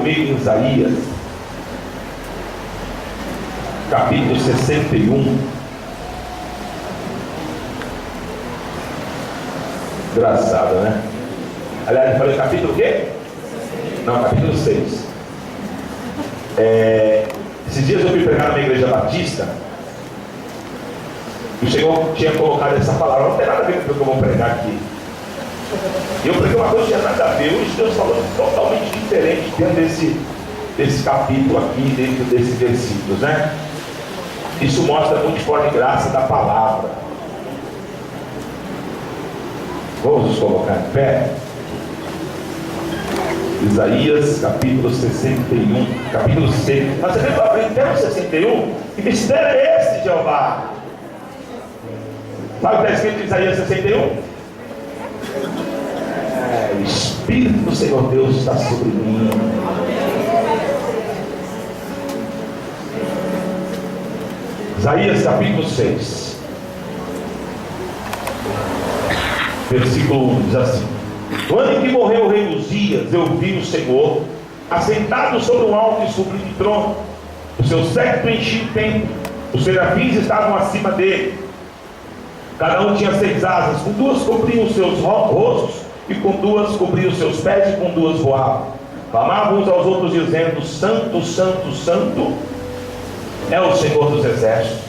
comigo em Isaías, capítulo 61. Engraçado, né? Aliás, eu falei capítulo o quê? Não, capítulo 6. Esses dias eu fui pregar numa igreja batista e o Senhor tinha colocado essa palavra. Não tem nada a ver com o que eu vou pregar aqui. E eu preguei uma coisa que tinha nada a ver. Hoje Deus falou totalmente diferente dentro desse capítulo aqui, dentro desses versículos, né? Isso mostra a multiforme graça da palavra. Vamos nos colocar em pé. Isaías capítulo 61, capítulo 6. Nós devemos aprender o 61. Que mistério é esse, Jeová? Sabe o que está escrito em Isaías 61? O Espírito do Senhor Deus está sobre mim. Isaías capítulo 6, versículo 1 diz assim: no ano em que morreu o rei Uzias, eu vi o Senhor assentado sobre um alto e sublime trono. O seu séquito enchia o templo. Os serafins estavam acima dele. Cada um tinha 6 asas, com 2 cobriam os seus rostos, e com 2 cobriam os seus pés, e com 2 voavam. Clamavam uns aos outros, dizendo: Santo, Santo, Santo é o Senhor dos exércitos,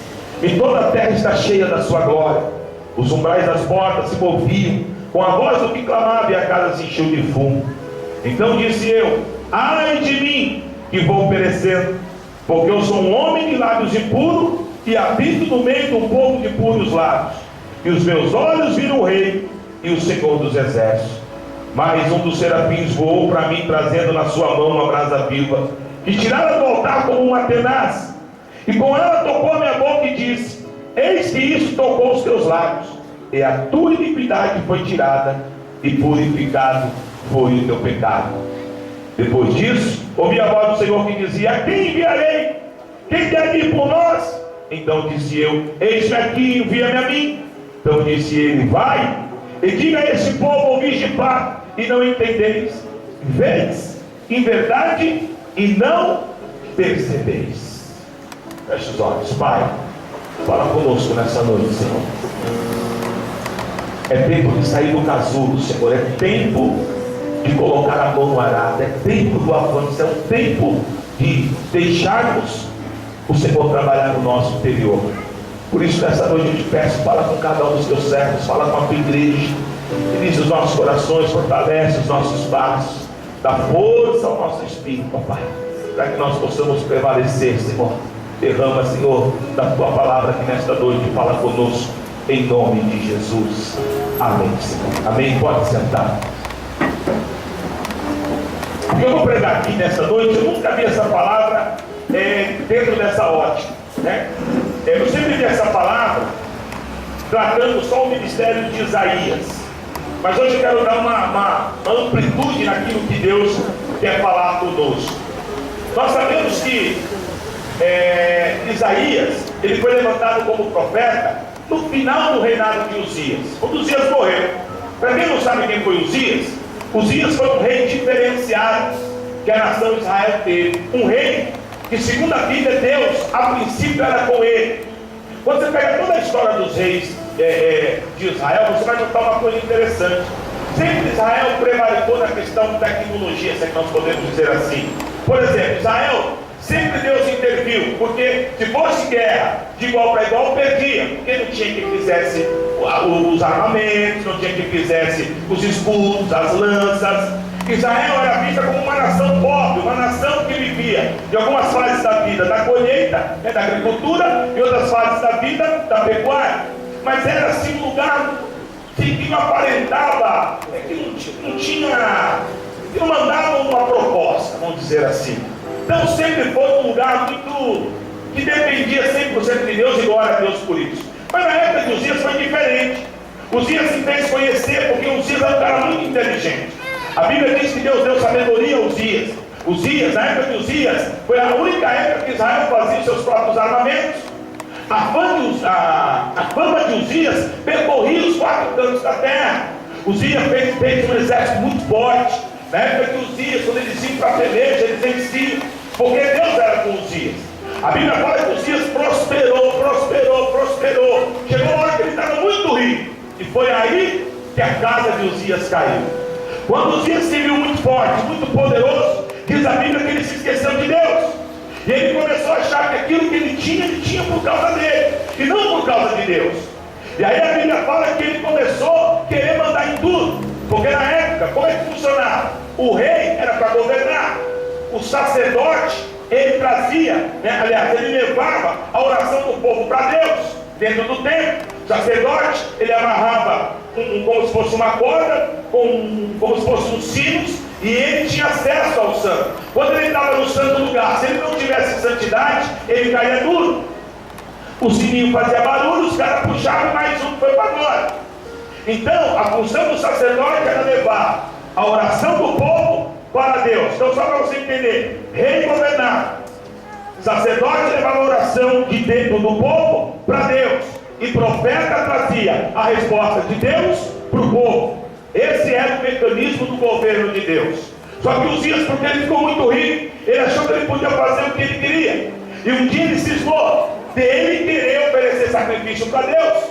e toda a terra está cheia da sua glória. Os umbrais das portas se moviam com a voz do que clamava, e a casa se encheu de fumo. Então disse eu: ai de mim, que vou perecendo, porque eu sou um homem de lábios impuros, e habito no meio de um povo de puros lábios. E os meus olhos viram o rei e o Senhor dos exércitos. Mas um dos serafins voou para mim, trazendo na sua mão uma brasa viva, que tirara do altar como uma tenaz, e com ela tocou a minha boca e disse: eis que isso tocou os teus lábios, e a tua iniquidade foi tirada, e purificado foi o teu pecado. Depois disso, ouvi a voz do Senhor que dizia: a quem enviarei? Quem quer ir por nós? Então disse eu: eis-me aqui, envia-me a mim. Então disse ele: vai, e diga a esse povo: ouvis de fato, e não entendeis, veis em verdade, e não percebeis. Feche os olhos. Pai, fala conosco nessa noite, Senhor. É tempo de sair do casulo, Senhor. É tempo de colocar a mão no arado. É tempo do avanço. É um tempo de deixarmos o Senhor trabalhar no nosso interior. Por isso, nessa noite eu te peço: fala com cada um dos teus servos, fala com a tua igreja, dirige os nossos corações, fortalece os nossos passos, dá força ao nosso espírito, papai, para que nós possamos prevalecer, Senhor. Derrama, Senhor, da tua palavra aqui nesta noite, fala conosco, em nome de Jesus. Amém, Senhor. Amém. Pode sentar. O que eu vou pregar aqui nessa noite, eu nunca vi essa palavra dentro dessa ótica, né? Eu sempre vi essa palavra tratando só o ministério de Isaías, mas hoje eu quero dar uma amplitude naquilo que Deus quer falar conosco. Nós sabemos que Isaías, ele foi levantado como profeta no final do reinado de Uzias, quando Uzias morreu. Para quem não sabe quem foi Uzias, Uzias foi um rei diferenciado que a nação de Israel teve. Um rei que, segundo a Bíblia, Deus a princípio era com ele. Quando você pega toda a história dos reis de Israel, você vai notar uma coisa interessante. Sempre Israel prevaricou na questão de tecnologia, se é que nós podemos dizer assim. Por exemplo, Israel, sempre Deus interviu, porque se fosse guerra de igual para igual, perdia, porque não tinha quem fizesse os armamentos, não tinha quem fizesse os escudos, as lanças. Israel era vista como uma nação pobre, uma nação que vivia de algumas fases da vida da colheita, da agricultura, e outras fases da vida da pecuária. Mas era assim um lugar que não aparentava, que não mandava uma proposta, vamos dizer assim. Então sempre foi um lugar muito que dependia 100% de Deus, e glória a Deus por isso. Mas na época de Uzias foi diferente. Uzias se fez conhecer porque Uzias era um cara muito inteligente. A Bíblia diz que Deus deu sabedoria a Uzias. Uzias, na época de Uzias, foi a única época que Israel fazia os seus próprios armamentos. A fama de Uzias percorria os 4 cantos da terra. Uzias fez um exército muito forte. Na época de Uzias, quando eles iam para a peleja, eles venciam, porque Deus era com Uzias. A Bíblia fala que Uzias prosperou. Chegou uma hora que ele estava muito rico, e foi aí que a casa de Uzias caiu. Quando Uzias se viu muito forte, muito poderoso, diz a Bíblia que ele se esqueceu de Deus. E ele começou a achar que aquilo que ele tinha por causa dele, e não por causa de Deus. E aí a Bíblia fala que ele começou a querer mandar em tudo. Porque na época, como é que funcionava? O rei era para governar. O sacerdote, ele trazia, ele levava a oração do povo para Deus, dentro do templo. O sacerdote, ele amarrava como se fosse uma corda, como se fossem uns sinos, e ele tinha acesso ao santo. Quando ele estava no santo lugar, se ele não tivesse santidade, ele caía duro. O sininho fazia barulho, os caras puxavam mais um, foi para agora. Então, a função do sacerdote era levar a oração do povo para Deus. Então, só para você entender, rei governava, sacerdote levava a oração de dentro do povo para Deus, e profeta trazia a resposta de Deus para o povo. Esse era o mecanismo do governo de Deus. Só que Uzias, porque ele ficou muito rico, ele achou que ele podia fazer o que ele queria, e um dia ele cismou dele querer oferecer sacrifício para Deus.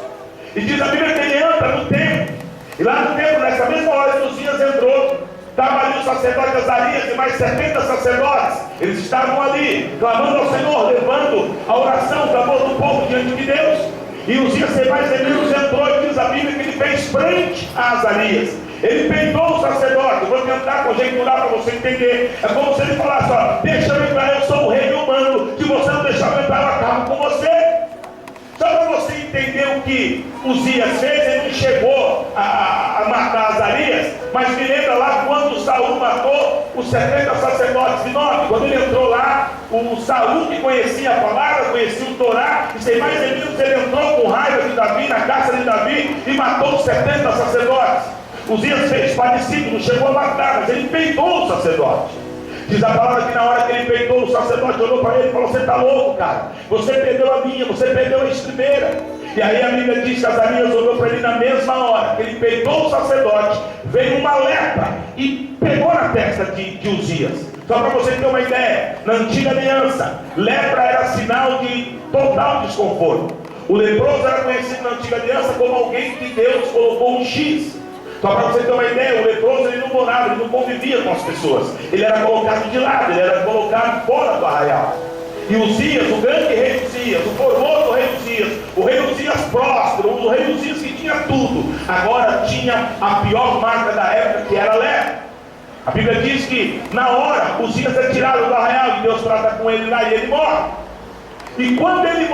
E diz a Bíblia que ele entra no templo, e lá no templo, nessa mesma hora que Uzias entrou, estava ali o sacerdote Azarias e mais 70 sacerdotes. Eles estavam ali, clamando ao Senhor, levando a oração, o clamor do povo diante de Deus. E Uzias, sem mais nem menos, entrou, e diz a Bíblia que ele fez frente a Azarias. Ele peitou o sacerdote. Vou tentar conjecturar para você entender. É como se ele falasse: ó, deixa eu entrar, eu sou o rei humano. Se você não deixar eu entrar, eu acabo com você. Só para você entender o que Uzias fez, ele não chegou a matar Azarias, mas me lembra lá quando Saul matou os 70 sacerdotes de Nob. Quando ele entrou lá, o Saul, que conhecia a palavra, conhecia o Torá, e sem mais nem menos, ele entrou com raiva de Davi, na casa de Davi, e matou os 70 sacerdotes. Uzias fez parecido, não chegou a matar, mas ele peitou o sacerdote. Diz a palavra que na hora que ele peitou, o sacerdote olhou para ele e falou: você está louco, cara, você perdeu a minha, você perdeu a estribeira. E aí a Bíblia diz que Azarias olhou para ele na mesma hora que ele peitou o sacerdote, veio uma lepra e pegou na testa de Uzias. Só para você ter uma ideia, na antiga aliança, lepra era sinal de total desconforto. O leproso era conhecido na antiga aliança como alguém que Deus colocou um X. Só para você ter uma ideia, o leproso ele não morava, ele não convivia com as pessoas. Ele era colocado de lado, ele era colocado fora do arraial. E Uzias, o grande rei Uzias, o formoso rei Uzias, o rei Uzias próspero, o rei Uzias que tinha tudo, agora tinha a pior marca da época, que era a lepra. A Bíblia diz que na hora Uzias é tirado do arraial e Deus trata com ele lá e ele morre. E quando ele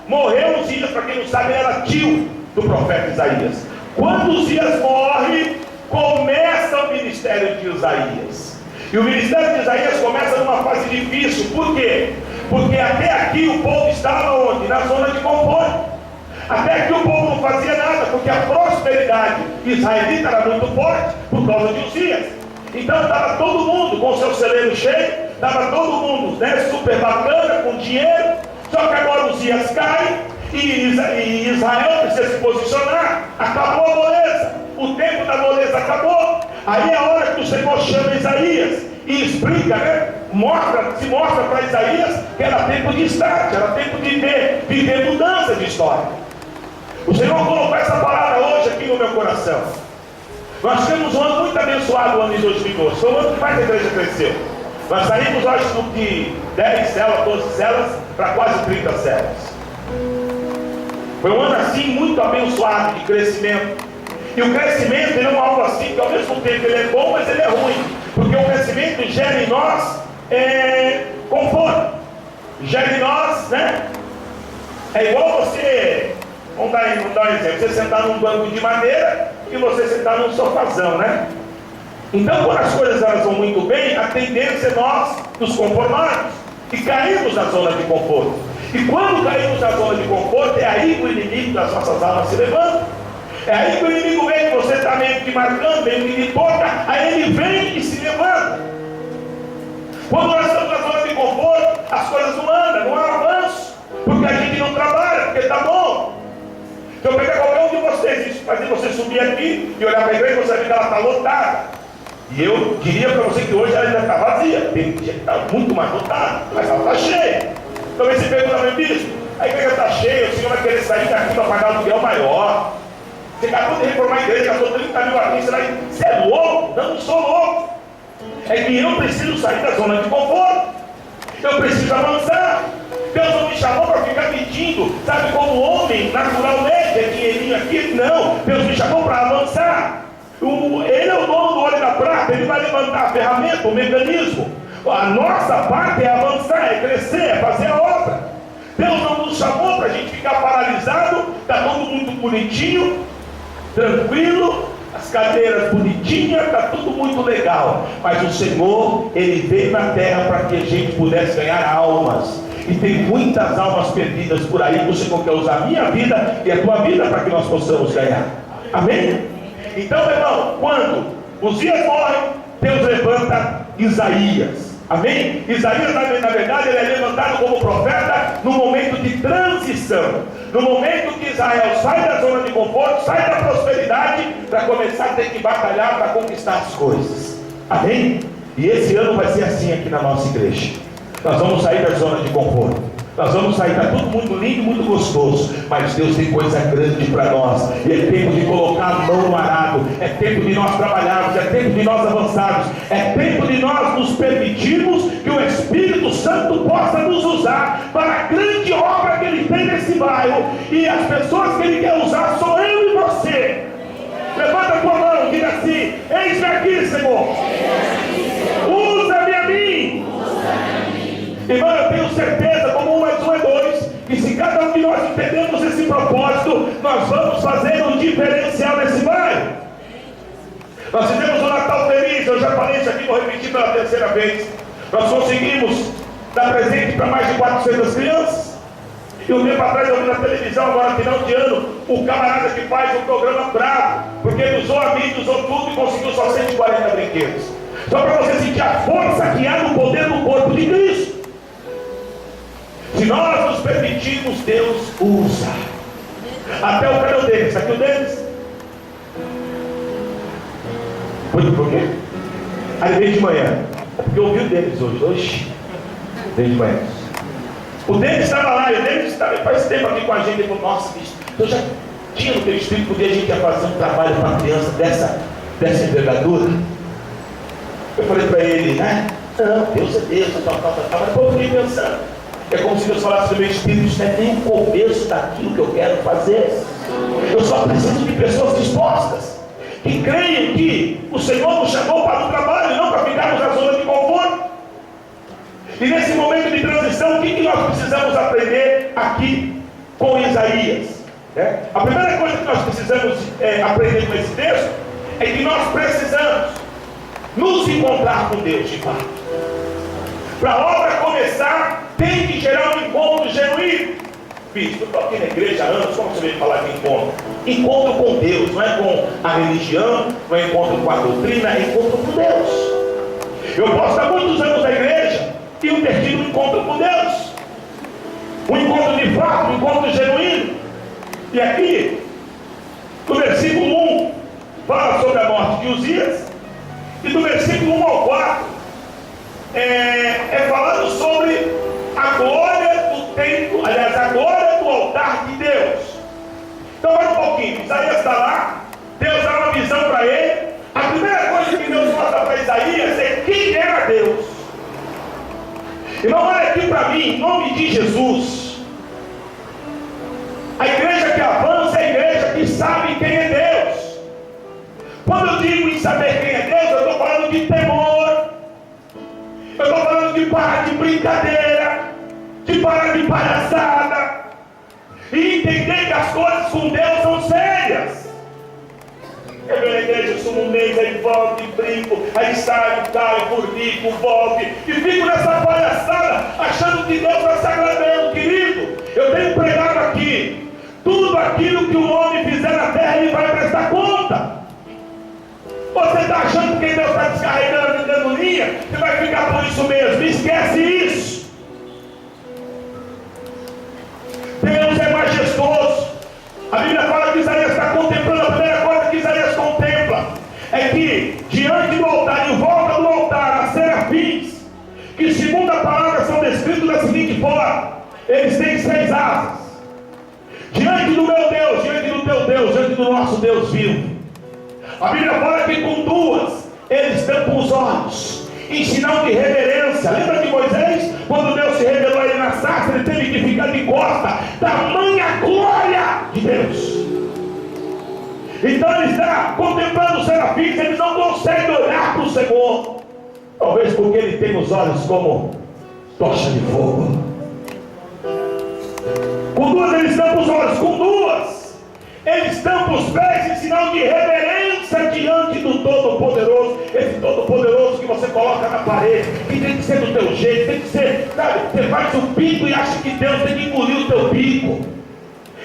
morreu Uzias, para quem não sabe, ele era tio do profeta Isaías. Quando Uzias morre, começa o ministério de Isaías. E o ministério de Isaías começa numa fase difícil. Por quê? Porque até aqui o povo estava onde? Na zona de conforto. Até aqui o povo não fazia nada, porque a prosperidade israelita era muito forte por causa de Uzias. Então estava todo mundo com o seu celeiro cheio, estava todo mundo super bacana, com dinheiro. Só que agora Uzias cai e Israel precisa se posicionar. Acabou a moleza, o tempo da moleza acabou. Aí é a hora que o Senhor chama Isaías e explica, se mostra para Isaías que era tempo de start, era tempo de viver mudança de história. O Senhor colocou essa palavra hoje aqui no meu coração. Nós temos um ano muito abençoado, o ano de 2012. Foi o ano que mais a igreja cresceu. Nós saímos, acho, de 10 células, 12 células, para quase 30 células. Foi um ano assim muito abençoado de crescimento. E o crescimento ele é algo assim que ao mesmo tempo ele é bom, mas ele é ruim. Porque o crescimento gera em nós conforto. Gera em nós, é igual você, vamos dar um exemplo, você sentar num banco de madeira e você sentar num sofazão, Então quando as coisas elas vão muito bem, a tendência é nós nos conformarmos e cairmos na zona de conforto. E quando caímos na zona de conforto, é aí que o inimigo das nossas almas se levanta. É aí que o inimigo vem, que você está meio que marcando, meio que lhe toca, aí ele vem e se levanta. Quando nós estamos na zona de conforto, as coisas não andam, não há avanço, porque a gente não trabalha, porque está bom. Se eu pegar qualquer um de vocês e fazer você subir aqui e olhar para a igreja, você vai ver que ela está lotada. E eu diria para você que hoje ela ainda está vazia. tem gente que está muito mais lotado, mas ela está cheia. Talvez você pergunta para mim, bispo, a igreja está cheia, o senhor vai querer sair daqui para pagar um aluguel maior. Você acabou de reformar a igreja, gastou 30 mil aqui, você é louco? Não, não sou louco. É que eu preciso sair da zona de conforto. Eu preciso avançar. Deus não me chamou para ficar pedindo, sabe, como homem, naturalmente, é dinheirinho aqui. Não, Deus me chamou para avançar. Ele é o dono do olho da prata, ele vai levantar a ferramenta, o mecanismo. A nossa parte é avançar, é crescer, é fazer a obra. Deus não nos chamou para a gente ficar paralisado, está tudo muito bonitinho, tranquilo, as cadeiras bonitinhas, está tudo muito legal. Mas o Senhor, Ele veio na terra para que a gente pudesse ganhar almas. E tem muitas almas perdidas por aí. O Senhor quer usar a minha vida e a tua vida para que nós possamos ganhar. Amém? Então, meu irmão, quando Uzias morre, Deus levanta Isaías. Amém? Isaías, na verdade, ele é levantado como profeta no momento de transição. No momento que Israel sai da zona de conforto, sai da prosperidade, para começar a ter que batalhar para conquistar as coisas. Amém? E esse ano vai ser assim aqui na nossa igreja. Nós vamos sair da zona de conforto. Nós vamos sair, está tudo muito lindo, muito gostoso, mas Deus tem coisa grande para nós, e é tempo de colocar a mão no arado, é tempo de nós trabalharmos, é tempo de nós avançarmos, é tempo de nós nos permitirmos que o Espírito Santo possa nos usar para a grande obra que Ele tem nesse bairro, e as pessoas que Ele quer usar sou eu e você. Levanta a tua mão e diga assim: eis-me aqui, Senhor, usa-me a mim. Irmão, eu tenho certeza, como 1 mais 1 é 2, que se cada um de nós entendemos esse propósito, nós vamos fazer um diferencial nesse bairro. Nós fizemos um Natal feliz, eu já falei isso aqui, vou repetir pela terceira vez. Nós conseguimos dar presente para mais de 400 crianças. E um tempo atrás eu vi na televisão, agora no final de ano, o camarada que faz um programa bravo, porque ele usou a mídia, usou tudo e conseguiu só 140 brinquedos. Só para você sentir a força que há no poder do corpo de Cristo. Se nós nos permitirmos, Deus usa. Até o cadê o Denis? Aqui o Denis? Por quê? Aí veio de manhã. Porque eu ouvi o Denis hoje. Veio de manhã. O Denis estava lá, e o Denis faz tempo aqui com a gente. Ele falou: nossa, bicho, eu já tinha no teu espírito que a gente ia fazer um trabalho para uma criança dessa envergadura. Eu falei para ele, né? Não, Deus é Deus, tal. Mas depois eu fiquei pensando. É como se Deus falasse do meu espírito: isso não é nem o começo daquilo que eu quero fazer. Eu só preciso de pessoas dispostas, que creiam que o Senhor nos chamou para o trabalho, não para ficarmos na zona de conforto. E nesse momento de transição, o que nós precisamos aprender aqui com Isaías? A primeira coisa que nós precisamos aprender com esse texto é que nós precisamos nos encontrar com Deus de fato. Para a obra começar, tem que gerar um encontro genuíno. Bispo, eu estou aqui na igreja há anos, como você veio falar de encontro? Encontro com Deus, não é com a religião, não é encontro com a doutrina, é encontro com Deus. Eu posso estar muitos anos na igreja e não ter tido um encontro com Deus. Um encontro de fato, um encontro genuíno. E aqui, no versículo 1, fala sobre a morte de Uzias, e do versículo 1 ao 4, é falando sobre a glória do templo, aliás, a glória do altar de Deus. Então, olha um pouquinho. Isaías está lá, Deus dá uma visão para ele. A primeira coisa que Deus mostra para Isaías é quem era Deus. Irmão, olha aqui para mim, em nome de Jesus. A igreja que avança é a igreja que sabe quem é Deus. Quando eu digo em saber quem é Deus, eu estou falando de temor. Eu estou falando de parar de brincadeira, de parar de palhaçada, e entender que as coisas com Deus são sérias. Eu venho na igreja, eu sumo um mês, aí volto e brinco, aí saio, caio, fornico, volto, e fico nessa palhaçada, achando que Deus vai se agradando, querido. Eu tenho pregado aqui: tudo aquilo que o homem fizer na terra, ele vai prestar conta. Você está achando que Deus está descarregando, dando linha, você vai ficar por isso mesmo? Esquece isso. Deus é majestoso. A Bíblia fala que Isaías está contemplando. A primeira coisa que Isaías contempla é que diante do altar, em volta do altar, há serafins que segundo a palavra são descritos da seguinte forma: eles têm 6 asas. Diante do meu Deus, diante do teu Deus, diante do nosso Deus vivo. A Bíblia fala que com 2 eles tampam os olhos, em sinal de reverência. Lembra de Moisés? Quando Deus se revelou a ele na sarça, ele teve que ficar de costa, tamanha glória de Deus. Então ele está contemplando os serafins, eles não conseguem olhar para o Senhor, talvez porque ele tem os olhos como tocha de fogo. Com 2 eles tampam os olhos, com 2 eles tampam os pés em sinal de reverência diante do Todo-Poderoso. Esse Todo-Poderoso que você coloca na parede, que tem que ser do teu jeito, tem que ser, sabe? Você faz o bico e acha que Deus tem que engolir o teu bico.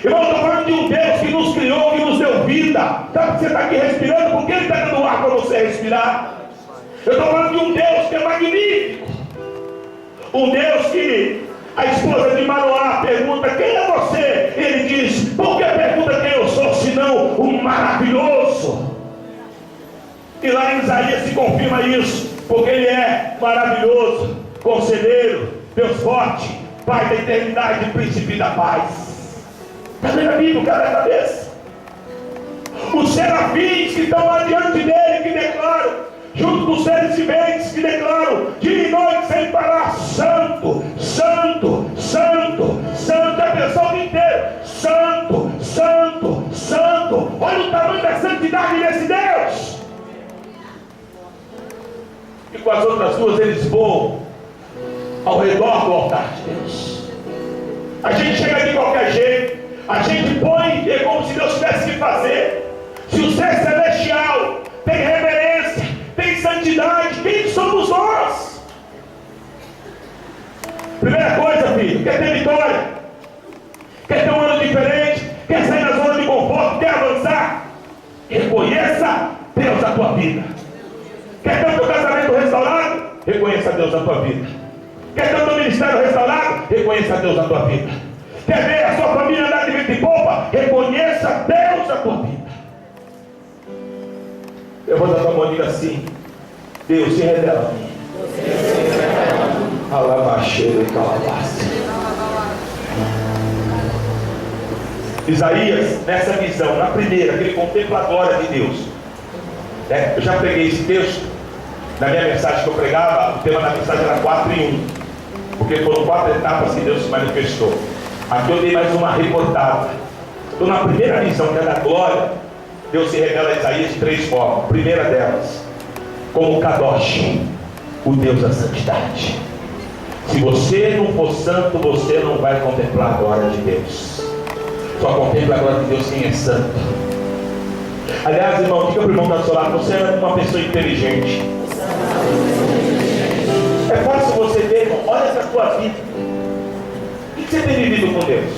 Irmão, eu estou falando de um Deus que nos criou, que nos deu vida. Sabe que você está aqui respirando? Porque Ele está dando ar para você respirar. Eu estou falando de um Deus que é magnífico. Um Deus que a esposa de Manoá pergunta: quem é você? Ele diz: por que pergunta quem eu sou, senão um maravilhoso? E lá em Isaías se confirma isso, porque Ele é maravilhoso, conselheiro, Deus forte, Pai da eternidade, príncipe da paz. Está vendo a Bíblia, o cara da cabeça? Os serafins que estão lá diante dele, que declaram, junto com os seres viventes, que declaram dia e noite sem parar: santo, santo, santo, santo. A pessoa o dia inteiro: santo, santo, santo. Olha o tamanho da santidade desse Deus. E com as outras 2 eles voam ao redor do altar de Deus. A gente chega de qualquer jeito, a gente põe, é como se Deus tivesse que fazer. Se o ser celestial tem reverência, tem santidade, quem somos nós? Primeira coisa, filho: quer ter vitória? Quer ter um ano diferente? Quer sair da zona de conforto? Quer avançar? Reconheça Deus na tua vida. Quer ter o teu casamento restaurado? Reconheça Deus na tua vida. Quer ter o teu ministério restaurado? Reconheça Deus na tua vida. Quer ver a sua família andar de vento e popa? Reconheça Deus na tua vida. Levanta a tua mão e diga assim: Deus se revela a mim. Alabaxeiro e calabaça. Isaías, nessa visão, na primeira, que ele contempla a glória de Deus. Eu já preguei esse texto na minha mensagem que eu pregava. O tema da mensagem era 4 em 1, porque foram 4 etapas que Deus se manifestou. Aqui eu dei mais uma recortada. Então, na primeira visão, que é da glória, Deus se revela a Isaías de 3 formas. Primeira delas, como Kadosh, o Deus da santidade. Se você não for santo, você não vai contemplar a glória de Deus. Só contempla a glória de Deus quem é santo. Aliás, irmão, diga para o irmão da sua lado: você é uma pessoa inteligente. É fácil você ver, irmão. Olha essa tua vida. O que você tem vivido com Deus?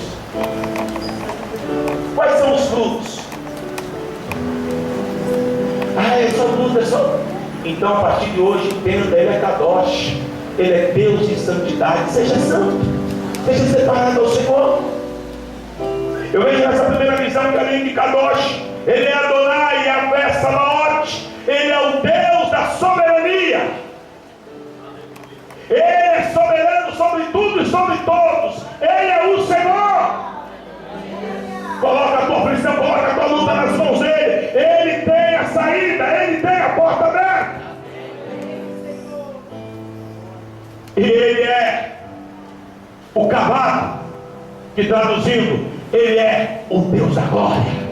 Quais são os frutos? É só fruto, é só. Então, a partir de hoje, entenda: Ele é Kadosh. Ele é Deus de santidade. Seja santo, seja separado ao Senhor. Eu vejo nessa primeira visão que além de Kadosh, Ele é Adonai e Yahvé Sabaoth. Ele é o Deus da soberania. Ele é soberano sobre tudo e sobre todos. Ele é o Senhor. Coloca a tua aflição, coloca a tua luta nas mãos dele. Ele tem a saída, Ele tem a porta aberta. E Ele é o cavalo, que traduzindo, Ele é o Deus da glória.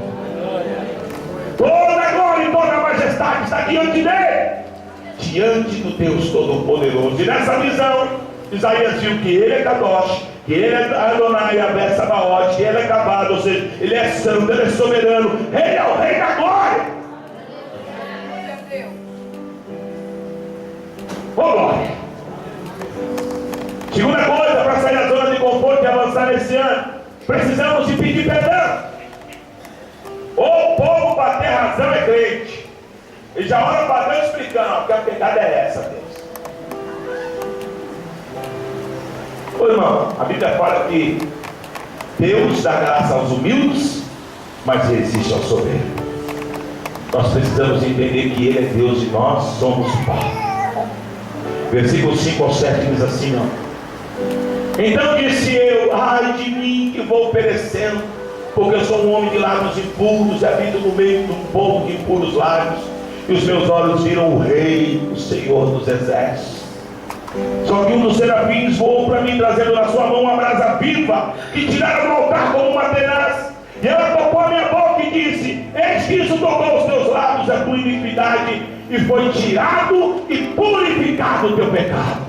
Toda a glória e toda a majestade está diante dele, diante do Deus Todo-Poderoso. E nessa visão, Isaías viu que Ele é Kadosh, que Ele é Adonai, Yahvé Sabaoth, que Ele é Kabad, ou seja, Ele é santo, Ele é soberano, Ele é o Rei da glória. Ô glória! Segunda coisa, para sair da zona de conforto e avançar nesse ano, precisamos de pedir perdão. O povo para ter razão é crente. Ele já ora para Deus explicando: que a pegada é essa, Deus. Ô irmão, a Bíblia fala que Deus dá graça aos humildes, mas resiste ao soberbo. Nós precisamos entender que Ele é Deus e nós somos pó. Versículo 5 ao 7 diz assim, ó. Então disse eu: ai de mim que vou perecendo, porque eu sou um homem de lábios impuros e habito no meio de um povo de impuros lábios, e os meus olhos viram o Rei, o Senhor dos Exércitos. Só que um dos serafins voou para mim, trazendo na sua mão uma brasa viva, que tirara do altar como uma tenaz. E ela tocou a minha boca e disse: eis que isso tocou os teus lábios, a tua iniquidade, e foi tirado e purificado o teu pecado.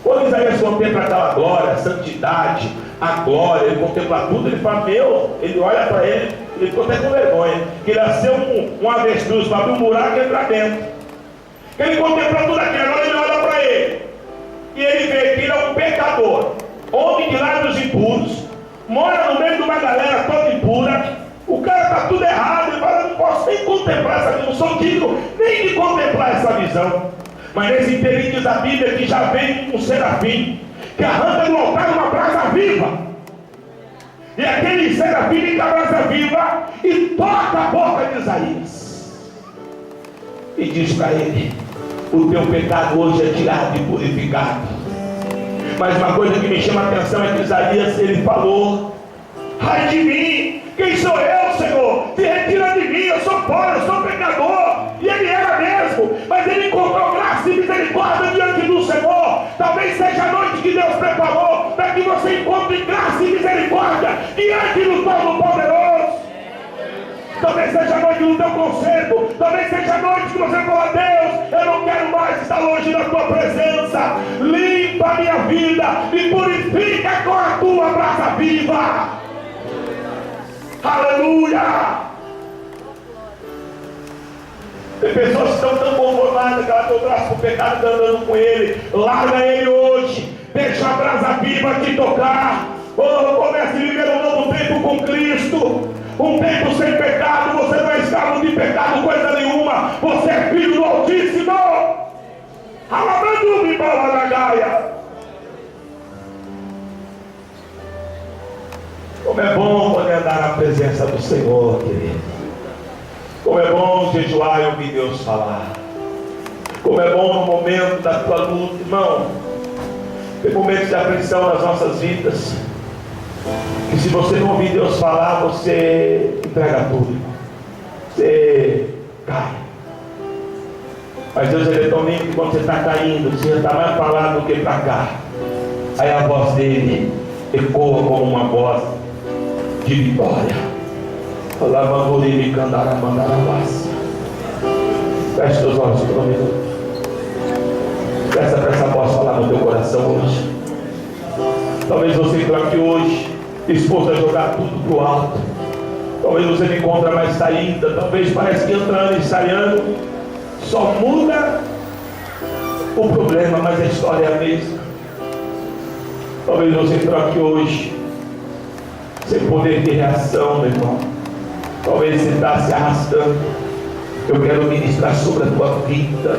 Quando Isaías contempla aquela glória, a santidade, a glória, ele contempla tudo, ele fala: meu, ele olha para ele, ele ficou até com vergonha, que ele ia ser um avestruz para abrir um buraco e entrar dentro. Ele contempla tudo aquilo, agora ele olha para ele, e ele vê que ele é um pecador, homem de lábios impuros, mora no meio de uma galera toda impura. O cara está tudo errado, ele fala: eu não posso nem contemplar essa visão, não sou digno nem de contemplar essa visão. Mas nesse interim diz a Bíblia que já vem um serafim, que arranca do altar uma brasa viva, e aquele serafim liga a brasa viva e toca a boca de Isaías, e diz para ele: o teu pecado hoje é tirado e purificado. Mas uma coisa que me chama a atenção é que Isaías, ele falou: ai de mim, quem sou eu, Senhor? Se retira de mim, eu sou pobre, eu sou pecador. E ele era mesmo, mas ele encontrou graça e misericórdia diante do Senhor. Talvez seja a noite que Deus preparou para que você encontre graça e misericórdia diante do Todo-Poderoso. Talvez seja a noite do teu concerto, talvez seja a noite que você fala: Deus, eu não quero mais estar longe da tua presença. Limpa a minha vida e purifica com a tua brasa viva. Aleluia! Tem pessoas que estão tão conformadas que ela tem o braço com o pecado, está andando com ele. Larga ele hoje, deixa a brasa viva te tocar. Comece a viver um novo tempo com Cristo, um tempo sem pecado. Você não é escravo de pecado, coisa nenhuma. Você é filho do Altíssimo. Alabando-me para a gaia. Como é bom poder andar na presença do Senhor, querido. Como é bom jejuar e ouvir Deus falar. Como é bom no momento da tua luta, irmão. Tem momentos de aflição nas nossas vidas, que se você não ouvir Deus falar, você entrega tudo, você cai. Mas Deus, ele é tão lindo que quando você está caindo, você está mais para lá do que para cá. Aí a voz dele ecoa como uma voz de vitória. Feche teus olhos por um minuto. Peça para essa voz falar no teu coração hoje. Talvez você entrou aqui hoje disposto a jogar tudo para o alto. Talvez você não encontre mais saída. Talvez parece que entrando e saindo só muda o problema, mas a história é a mesma. Talvez você entrou aqui hoje sem poder ter reação, meu irmão. Talvez você está se arrastando. Eu quero ministrar sobre a tua vida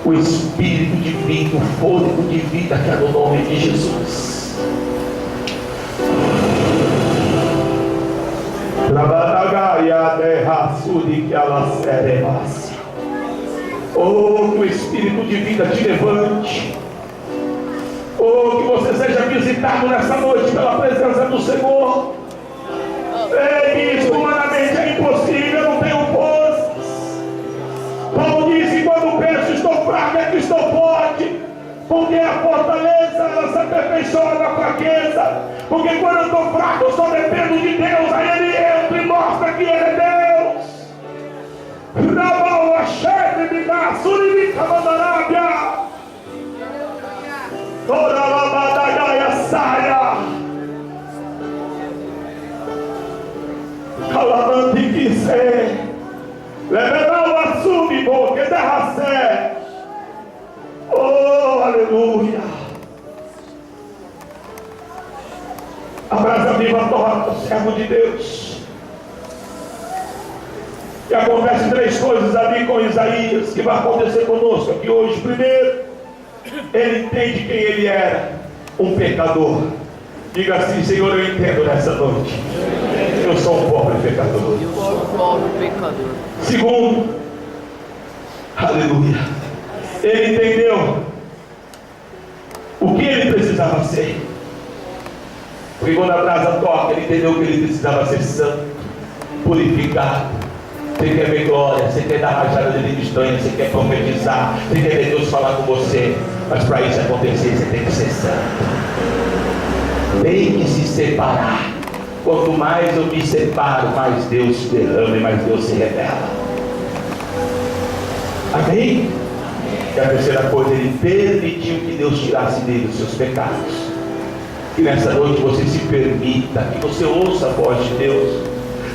o Espírito divino, o fôlego de vida que é no nome de Jesus. Oh, que o Espírito de vida te levante. Oh, que você seja visitado nessa noite pela presença do Senhor. Ei, isso humanamente é impossível, eu não tenho forças. Paulo disse: quando penso estou fraco, é que estou forte. Porque a fortaleza, ela se aperfeiçoa na fraqueza. Porque quando eu estou fraco, eu só dependo de Deus. Aí ele entra e mostra que ele é Deus. Rabal, a chefe me dá, surimica, mandarábia. Toda a gaia saia. Calamante que se levará o assume boca terra sé. Oh, aleluia. A brasa viva torna o servo de Deus. E acontece três coisas ali com Isaías que vai acontecer conosco aqui hoje. Primeiro, ele entende quem ele era, um pecador. Diga assim: Senhor, eu entendo nessa noite. Eu sou um pobre pecador. Eu sou um pobre pecador. Segundo, aleluia, Ele entendeu o que ele precisava ser. Porque quando a brasa toca, ele entendeu que ele precisava ser santo, purificado. Você quer ver glória, você quer dar rajada de língua estranha, você quer profetizar, você quer ver Deus falar com você. Mas para isso acontecer, você tem que ser santo. Tem que se separar. Quanto mais eu me separo, mais Deus se derrama e mais Deus se revela. Amém? E a terceira coisa, ele permitiu que Deus tirasse dele os seus pecados. Que nessa noite você se permita, que você ouça a voz de Deus.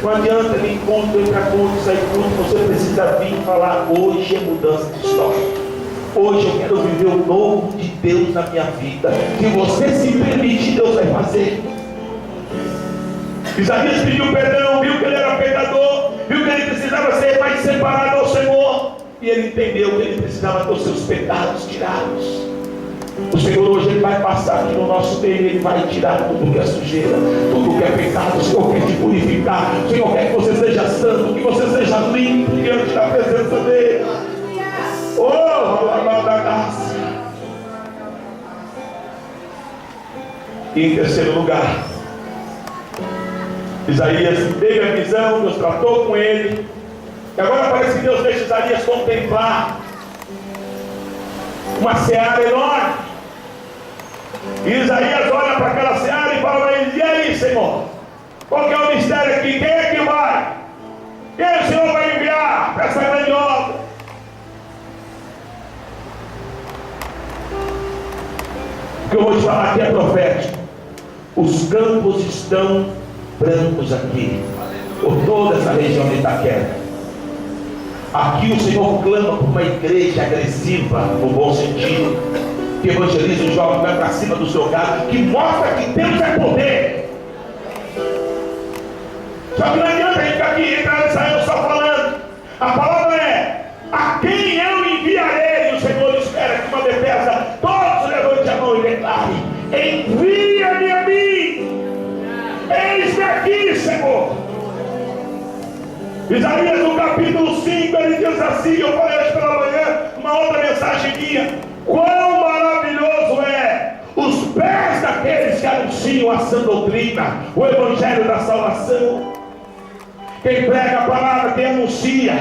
Não adianta vir contra, entrar contra, sair contra. Você precisa vir e falar: hoje é mudança de história. Hoje eu quero viver o novo de Deus na minha vida. Se você se permite, Deus vai fazer. Isaías pediu perdão, viu que ele era pecador, viu que ele precisava ser mais separado ao Senhor. E ele entendeu que ele precisava ter os seus pecados tirados. O Senhor hoje ele vai passar aqui no nosso meio, ele vai tirar tudo que é sujeira, tudo que é pecado. O Senhor quer te purificar, o Senhor quer que você seja santo, que você seja limpo diante da presença dele. Oh, a da graça. E em terceiro lugar, Isaías teve a visão, Deus tratou com ele. E agora parece que Deus deixa Isaías contemplar uma seara enorme. E Isaías olha para aquela seara e fala para ele: e aí, Senhor? Qual que é o mistério aqui? Quem é que vai? Quem o Senhor vai enviar para essa grande obra? O que eu vou te falar aqui é profético. Os campos estão brancos aqui, por toda essa região de Itaquera. Aqui o Senhor clama por uma igreja agressiva, no bom sentido, que evangeliza os jovens, vai para cima do seu gado, que mostra que Deus é poder. Só que não adianta a gente ficar aqui entrar Israel só falando. A palavra é: a quem eu enviarei? E o Senhor espera que uma defesa, todos levante a mão e declare: envia-me a mim, eis-me aqui, Senhor. Isaías no capítulo 5, ele diz assim, eu falei hoje pela manhã, uma outra mensagem minha: quão maravilhoso é os pés daqueles que anunciam a sã doutrina, o evangelho da salvação. Quem prega a palavra, quem anuncia,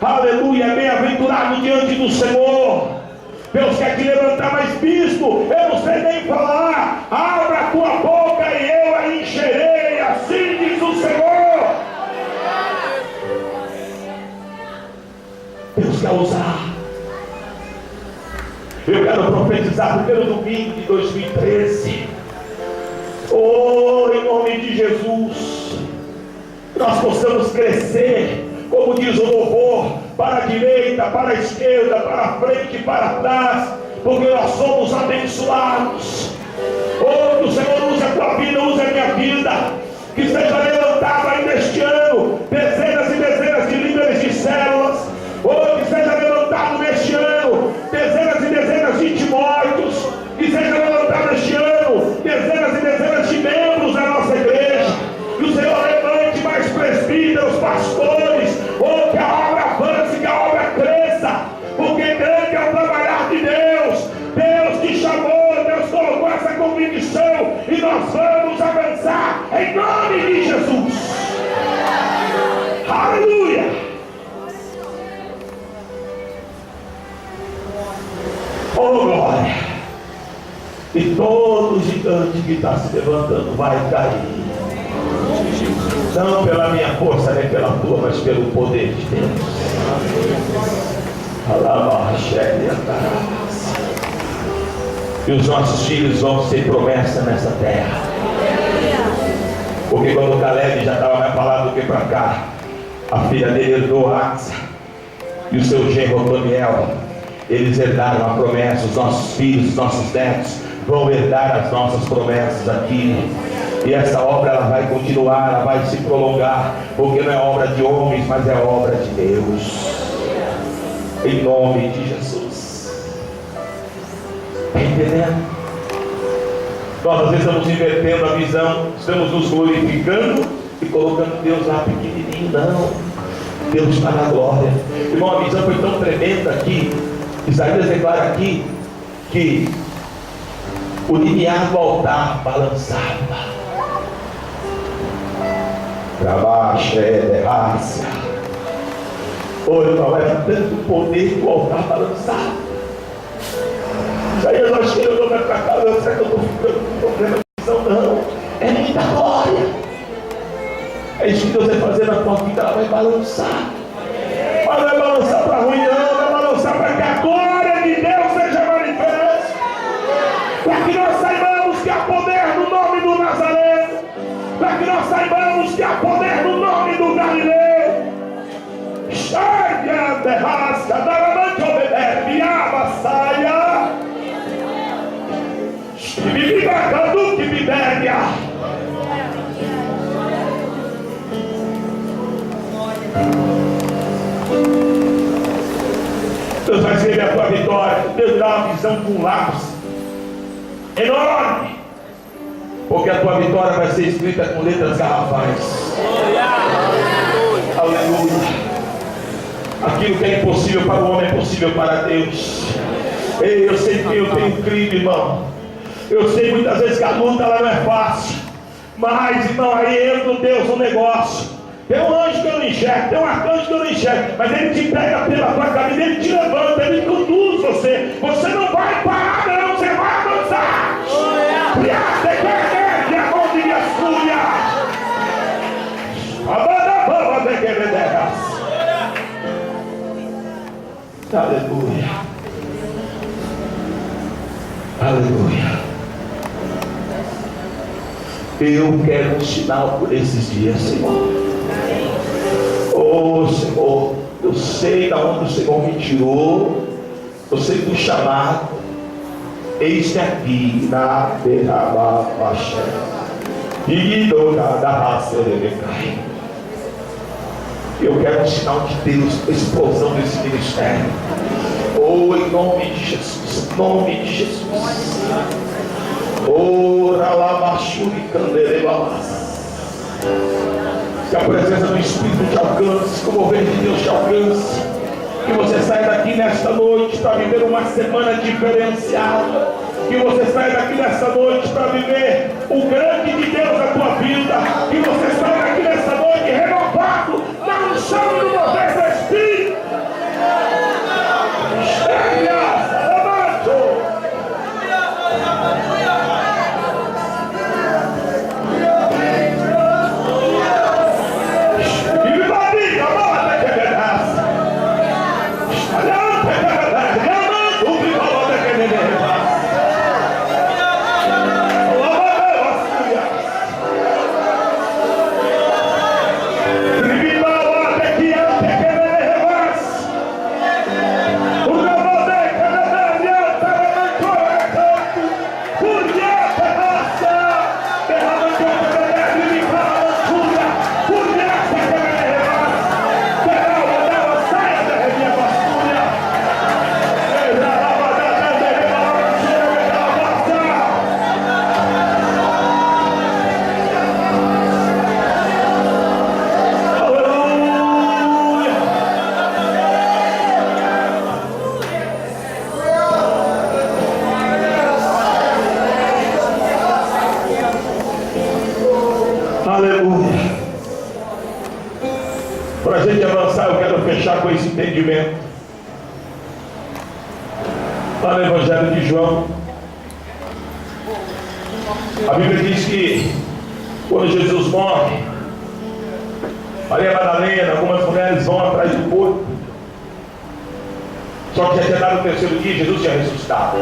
aleluia, é bem-aventurado diante do Senhor. Deus quer te levantar, mas bispo, eu não sei nem falar. Abra a tua boca e eu a encherei, assim diz o Senhor. Deus quer usar. Eu quero profetizar no primeiro domingo de 2013. Oh, em nome de Jesus, nós possamos crescer, como diz o louvor, para a direita, para a esquerda, para a frente e para trás, porque nós somos abençoados. Oh, que o Senhor use a tua vida, use a minha vida, que seja levantado ainda este ano dezenas e dezenas de líderes de células. Oh, que seja levantado neste ano dezenas e dezenas de Timóteos, que seja levantado este ano dezenas e dezenas de membros da nossa igreja, que o Senhor levante mais presbíteros, pastores. Oh, que a obra avance, que a obra cresça, porque grande é o trabalhar de Deus. Deus te chamou, Deus colocou essa convicção e nós vamos avançar em nome de Jesus. Aleluia. Oh glória! E todo gigante que está se levantando vai cair, não pela minha força nem pela tua, mas pelo poder de Deus. E os nossos filhos vão ser promessa nessa terra, porque quando o Caleb já estava mais para lá do que para cá, a filha dele herdou Axa e o seu genro Otoniel. Eles herdaram a promessa. Os nossos filhos, os nossos netos vão herdar as nossas promessas aqui. E essa obra ela vai continuar, ela vai se prolongar, porque não é obra de homens, mas é obra de Deus. Em nome de Jesus. Está entendendo? Nós às vezes estamos invertendo a visão, estamos nos glorificando e colocando Deus lá pequenininho. Não, Deus está na glória. Irmão, a visão foi tão tremenda aqui Isaías declara aqui que o limiar do altar balançava. Para baixo é raça. Olha, não era tanto poder que o altar balançava. Isaías, nós que eu não para casa, será que eu estou ficando com problema de visão? Não, é muita glória. É isso que Deus vai fazer na tua vida, ela vai balançar. Mas não vai balançar para ruim, não, vai balançar para que a glória de Deus seja manifesta. Para que nós saibamos que há poder no nome do Nazareno. Para que nós saibamos que há poder no nome do Galileu. Chega de rasca, daramante obedece, abassaia. Que me viva cadu que me deve. Deus vai escrever a tua vitória. Deus dá uma visão com lápis enorme, porque a tua vitória vai ser escrita com letras garrafais. Aleluia. Aquilo que é impossível para o homem é possível para Deus. Ei, eu sei que eu tenho crido, irmão. Eu sei muitas vezes que a luta ela não é fácil, mas, irmão, aí entra o Deus no negócio. Tem um anjo que eu não enxergo, tem um arcanjo que eu não enxergo, mas ele te pega pela tua cabeça, ele te levanta, ele conduz você. Você não vai parar, não, você vai avançar. Aleluia. Aleluia. Eu quero um sinal por esses dias, Senhor. Oh, Senhor, eu sei de onde o Senhor me tirou, eu sei do chamado. Eis-me aqui na derrama baixa e da raça cai. Eu quero um sinal de Deus, a explosão desse ministério. Oh, em nome de Jesus, em nome de Jesus. Oh, ralabachuri canderebas. Que a presença do Espírito te alcance, que o mover de Deus te alcance, que você saia daqui nesta noite para viver uma semana diferenciada, que você saia daqui nesta noite para viver o grande de Deus na tua vida, que você saia daqui nesta noite renovado na unção do mover do Espírito. Para a gente avançar, eu quero fechar com esse entendimento. Lá no Evangelho de João, a Bíblia diz que quando Jesus morre, Maria Madalena, algumas mulheres vão atrás do corpo. Só que já tinha dado o terceiro dia, Jesus tinha ressuscitado.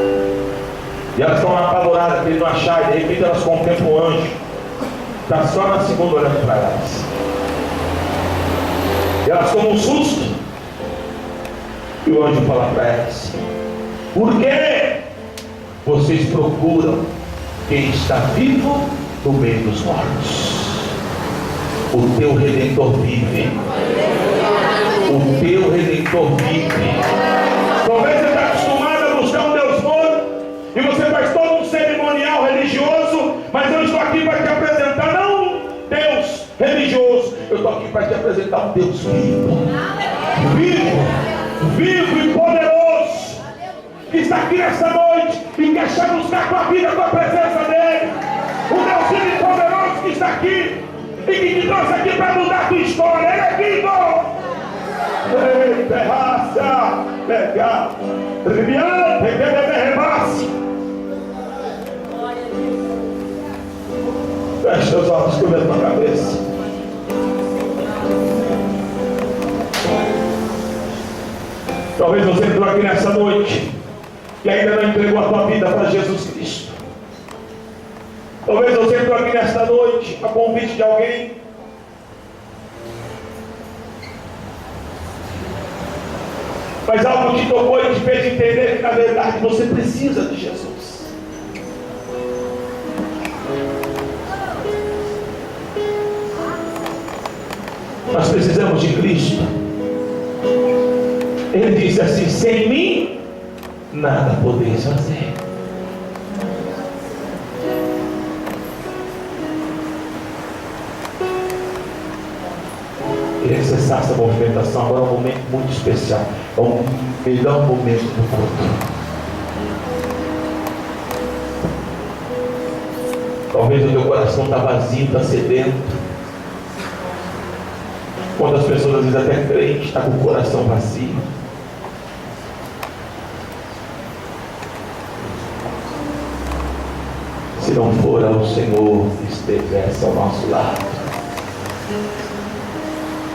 E elas estão apavoradas, para ele não achar, e de repente elas contemplam o anjo. Está só na segunda olhando para elas. E elas tomam um susto. E o anjo fala para elas: por que vocês procuram quem está vivo no meio dos mortos? O teu Redentor vive. O teu Redentor vive. Talvez você está acostumado a buscar um Deus morto, e você faz todo um cerimonial religioso, mas eu estou aqui para te apresentar não um Deus religioso, eu estou aqui para te apresentar um Deus vivo. Vivo, vivo e poderoso. que está aqui nesta noite e quer chamuscar tua vida com a presença dele. O Deus vivo e poderoso que está aqui e que te trouxe aqui para mudar a tua história. Ele é vivo. Ei, terraça, legal. Riviante, que deve rebasse. Feche teus olhos, cubra a tua cabeça. Talvez você entrou aqui nessa noite e ainda não entregou a tua vida para Jesus Cristo. Talvez você entrou aqui nesta noite a convite de alguém. Mas algo te tocou e te fez entender que na verdade você precisa de Jesus. Nós precisamos de Cristo. Ele disse assim: sem mim nada podeis fazer. Queria cessar essa movimentação. Agora é um momento muito especial. É o melhor momento do culto. Talvez o teu coração está vazio, está sedento. Quantas pessoas, às vezes até crente, está com o coração vazio. Se não for o Senhor que estivesse ao nosso lado,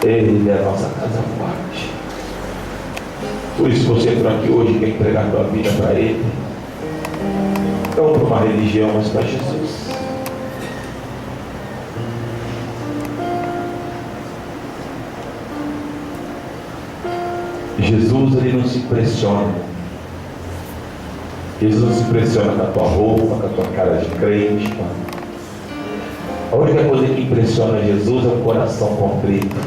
Ele é a nossa casa forte. Por isso você entrou aqui hoje e quer entregar a tua vida para Ele. Não para uma religião, mas para Jesus. Jesus, Ele não se impressiona. Jesus não se impressiona com a tua roupa, com a tua cara de crente. A única coisa que impressiona Jesus é o coração contrito.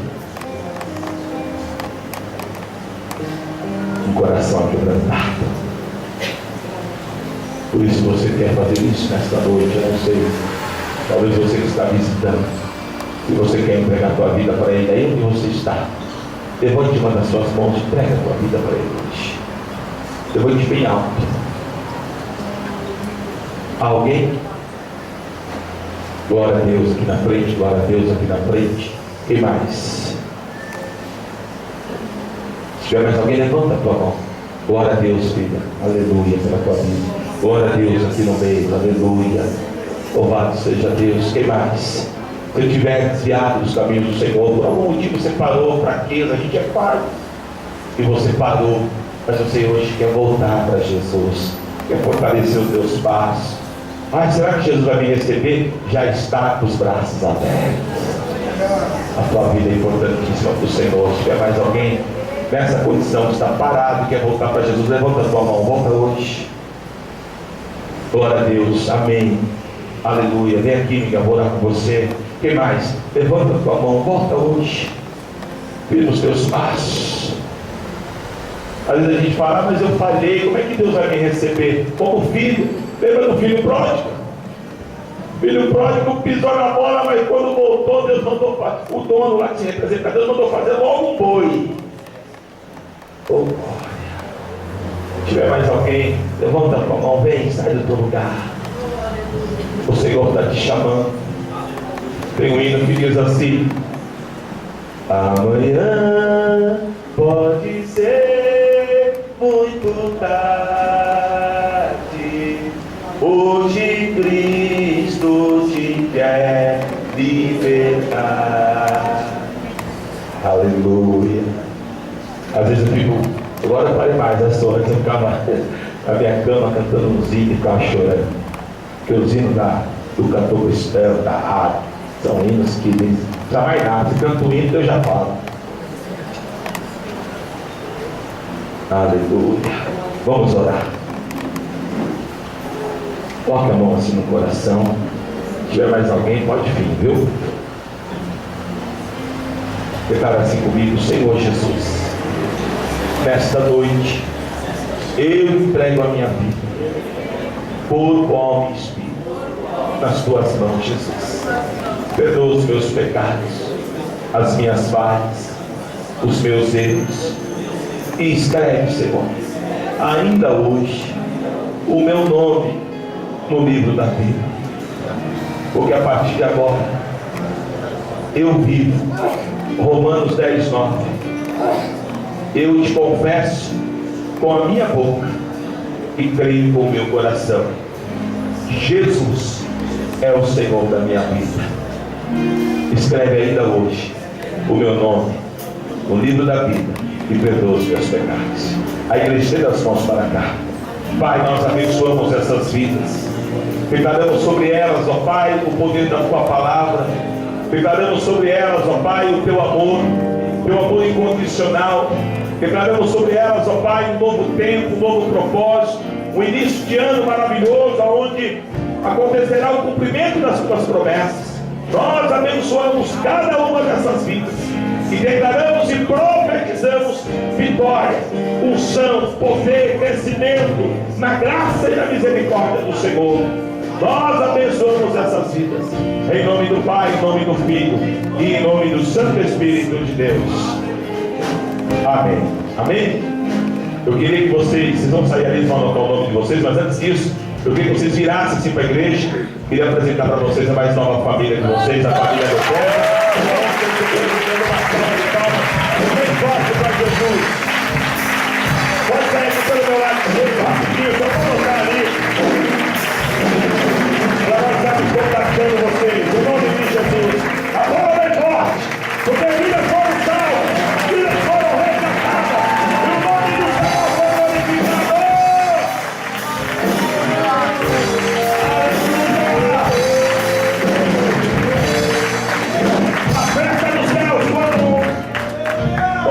Um coração quebrantado. Por isso você quer fazer isso nesta noite, eu não sei. Talvez você que está visitando, se você quer entregar a tua vida para Ele, aí onde você está, levante uma das suas mãos e entrega a tua vida para Ele hoje. Levante bem alto. Alguém? Glória a Deus aqui na frente, glória a Deus aqui na frente. Quem mais? Se tiver mais alguém, levanta a tua mão. Glória a Deus, filha. Aleluia pela tua vida. Glória a Deus aqui no meio. Aleluia. Louvado seja Deus. Quem mais? Se eu tiver desviado dos caminhos do Senhor, por algum motivo você parou, fraqueza, a gente é pai. E você parou, mas você hoje quer voltar para Jesus. Quer fortalecer os teus passos. Ai, será que Jesus vai me receber? Já está com os braços abertos. A tua vida é importantíssima para o Senhor. Se tiver mais alguém nessa condição, que está parado e quer voltar para Jesus, levanta a tua mão, volta hoje. Glória a Deus, amém. Aleluia. Vem aqui, amiga, vou orar com você. Quem mais? Levanta a tua mão, volta hoje. Firma os teus passos. Às vezes a gente fala, mas eu falhei, como é que Deus vai me receber? Como filho. Lembra do filho pródigo? O filho pródigo pisou na bola, mas quando voltou, Deus mandou fazer. O dono lá que se representa, Deus mandou fazer logo um boi. Oh, glória. Se tiver mais alguém, levanta a tua mão, vem, sai do teu lugar. O Senhor está te chamando. Tem um hino que diz assim: amanhã pode ser muito tarde, hoje Cristo te quer libertar. Aleluia. Às vezes eu fico, agora eu parei mais, essa hora eu ficava na minha cama cantando uns hinos e ficava chorando. Porque os hinos do cantor cristão, da rádio, são hinos que não precisa mais nada. Se canto o hino, eu já falo. Aleluia. Vamos orar. Coloque a mão assim no coração. Se tiver mais alguém, pode vir, viu? Declara assim comigo: Senhor Jesus, nesta noite eu entrego a minha vida, corpo, alma e espírito, nas tuas mãos, Jesus. Perdoa os meus pecados, as minhas falhas, os meus erros, e escreve, Senhor, ainda hoje, o meu nome no livro da vida. Porque a partir de agora, eu vivo Romanos 10, 9. Eu te confesso com a minha boca e creio com o meu coração. Jesus é o Senhor da minha vida. Escreve ainda hoje o meu nome no livro da vida e perdoa os meus pecados. A igreja estende as mãos para cá. Pai, nós abençoamos essas vidas. Declaramos sobre elas, ó Pai, o poder da Tua palavra. Declaramos sobre elas, ó Pai, o Teu amor incondicional. Declaramos sobre elas, ó Pai, um novo tempo, um novo propósito, um início de ano maravilhoso, onde acontecerá o cumprimento das Tuas promessas. Nós abençoamos cada uma dessas vidas e declaramos e profetizamos vitória, unção, poder, crescimento na graça e na misericórdia do Senhor. Nós abençoamos essas vidas em nome do Pai, em nome do Filho e em nome do Santo Espírito de Deus. Amém. Amém? Eu queria que vocês vão sair ali e vão anotar o nome de vocês, mas antes disso, eu queria que vocês virassem assim para a igreja. Queria apresentar para vocês a mais nova família de vocês, a família do Terra. Bem forte para Jesus. Pode sair aqui pelo meu lado direito, rapidinho, só para colocar ali. Ela vai estar me contactando vocês, em nome de Jesus. A bola bem forte, porque vidas foram salvas, vidas foram resgatadas, e o nome do Senhor foi glorificado. A festa dos céus quando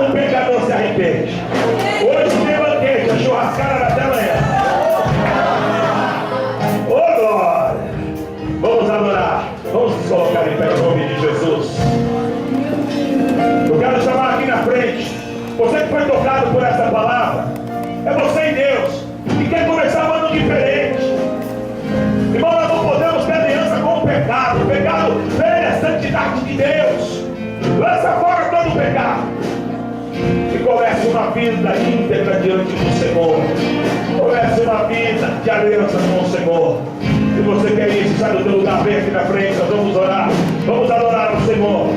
um pecador se arrepende. Hoje tem banquete, a churrascada até amanhã. Ô glória! Vamos adorar, vamos nos colocar em pé em nome de Jesus. Eu quero chamar aqui na frente você que foi tocado por essa palavra. É você e Deus que quer começar um ano diferente. Irmão, nós não podemos ter aliança com o pecado. O pecado é a santidade de Deus. Lança fora todo o pecado e comece uma vida íntegra diante do Senhor. Comece uma vida de aliança com o Senhor. Se você quer isso, sai do teu lugar, vem aqui na frente, nós vamos orar. Vamos adorar o Senhor.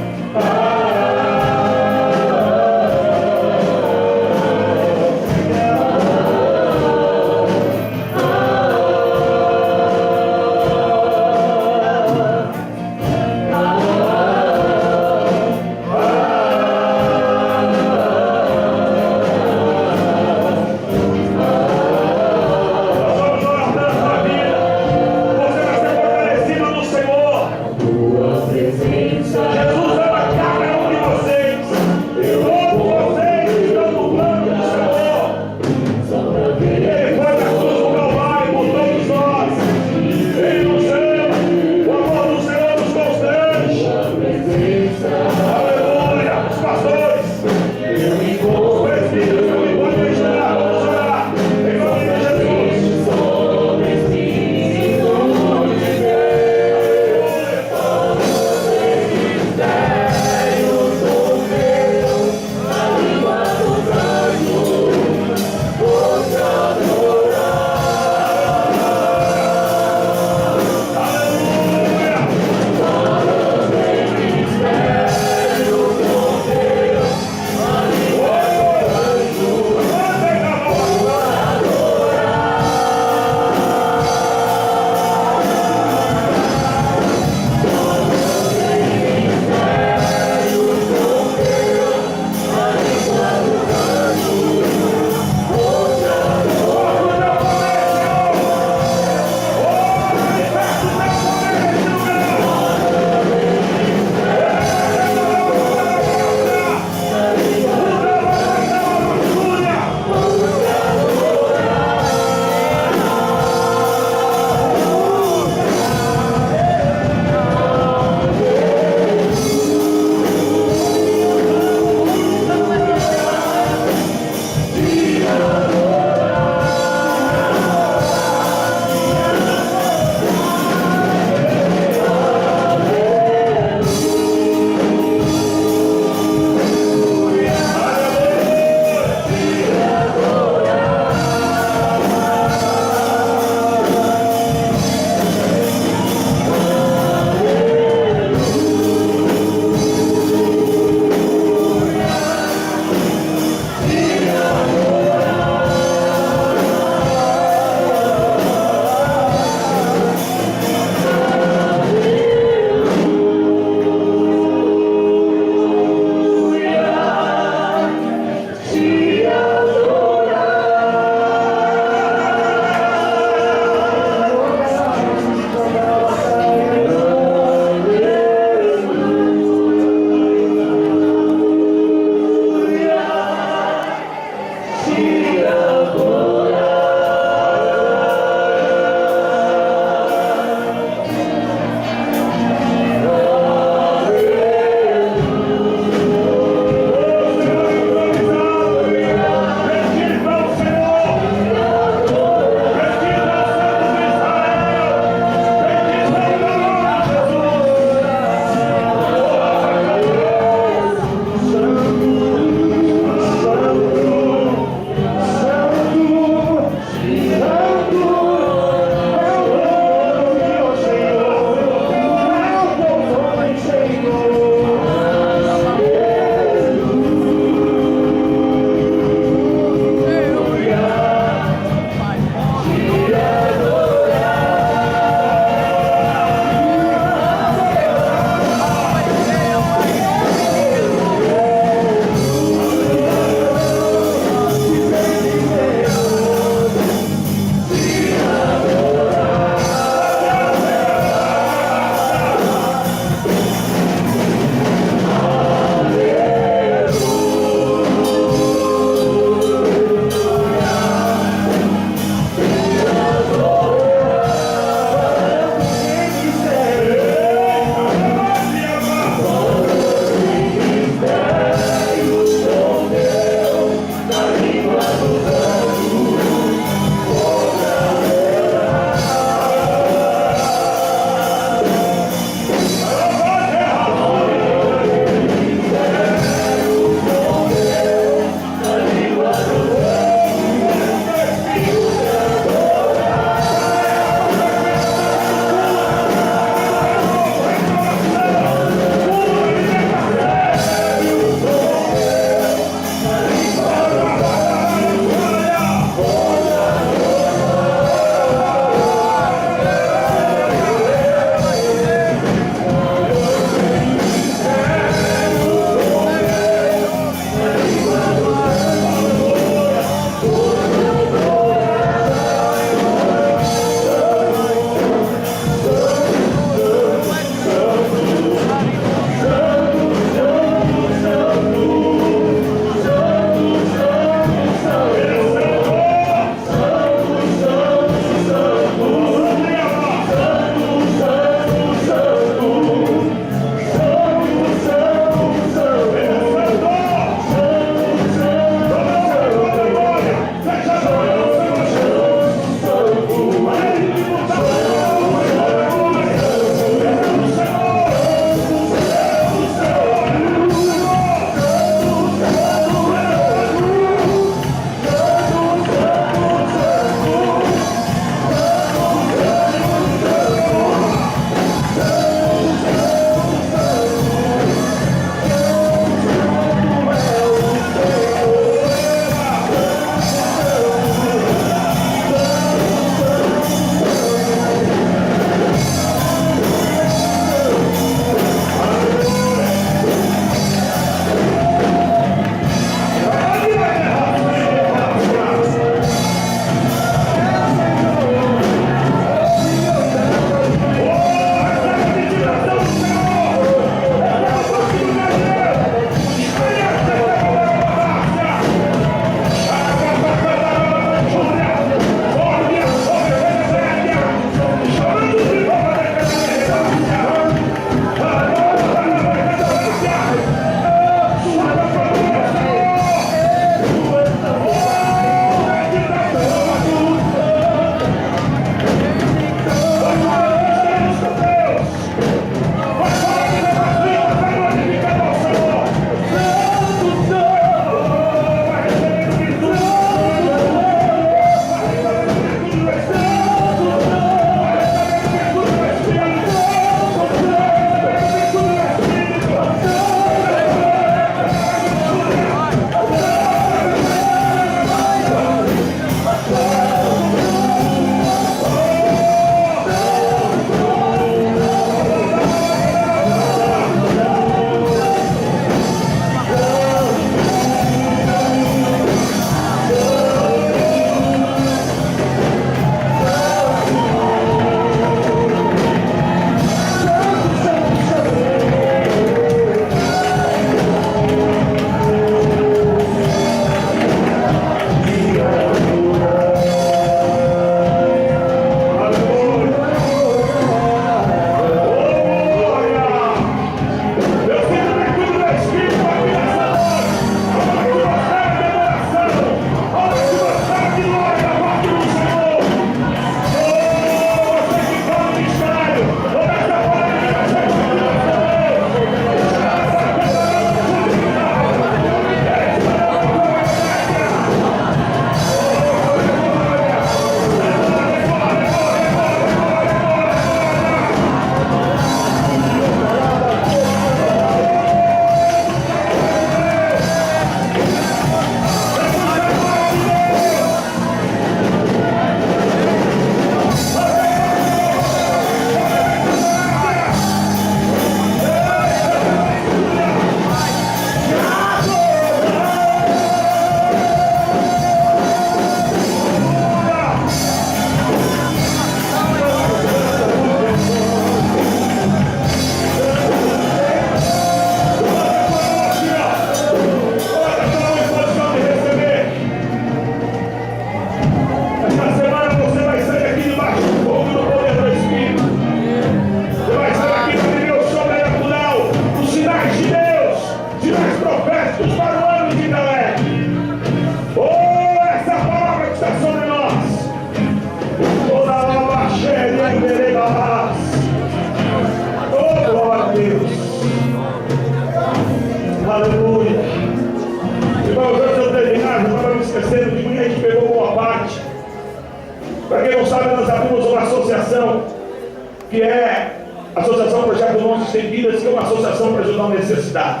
que é a Associação Projeto Montes Tem Vidas, que é uma associação para ajudar o necessitado.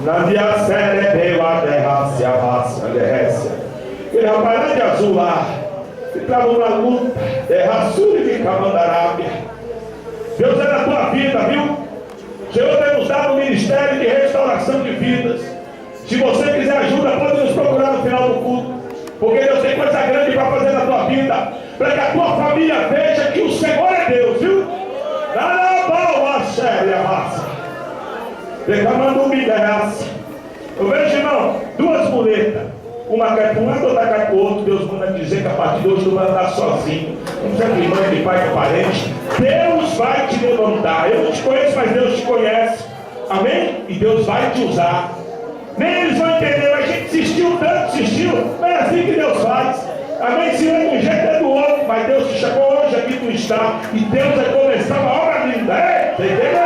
Na via cerebel, a derrace, a raça, a derrécia. Aquele rapaz lá de azul lá, que estava numa luta, derraçura e fica mandarábia. Deus é na tua vida, viu? O Senhor tem nos dado um ministério de restauração de vidas. Se você quiser ajuda, pode nos procurar no final do culto, porque Deus tem coisa grande para fazer na tua vida, para que a tua família veja que o Senhor é Deus, viu? Caramba, séria raça. Declamando um graça. Eu vejo, irmão, duas muletas. Uma cai para um lado, outra cai para o outro. Deus manda dizer que a partir de hoje tu vai andar sozinho. Não precisa de mãe, de pai, de parente. Deus vai te levantar. Eu não te conheço, mas Deus te conhece. Amém? E Deus vai te usar. Nem eles vão entender, mas a gente insistiu tanto, insistiu. Não é assim que Deus faz. Amém? Se é de um jeito, é do outro. Mas Deus te chamou hoje, aqui tu está. E Deus vai começar uma obra linda. É? Você entendeu?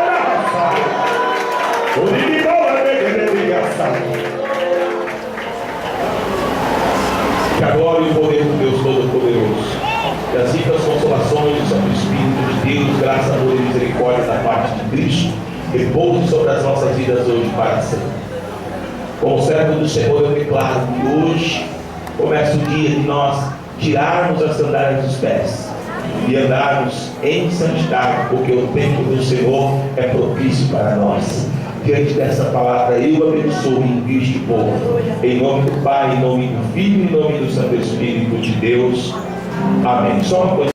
Que agora o poder do Deus Todo-Poderoso e as ricas consolações do Santo Espírito de Deus, graça, amor e misericórdia da parte de Cristo, repouse sobre as nossas vidas hoje para sempre. Como servo do Senhor, eu declaro que hoje começa o dia de nós tirarmos as sandálias dos pés e andarmos em santidade, porque o tempo do Senhor é propício para nós. Diante dessa palavra, eu abençoo e envio este povo. Em nome do Pai, em nome do Filho, em nome do Santo Espírito de Deus. Amém. Só uma coisa.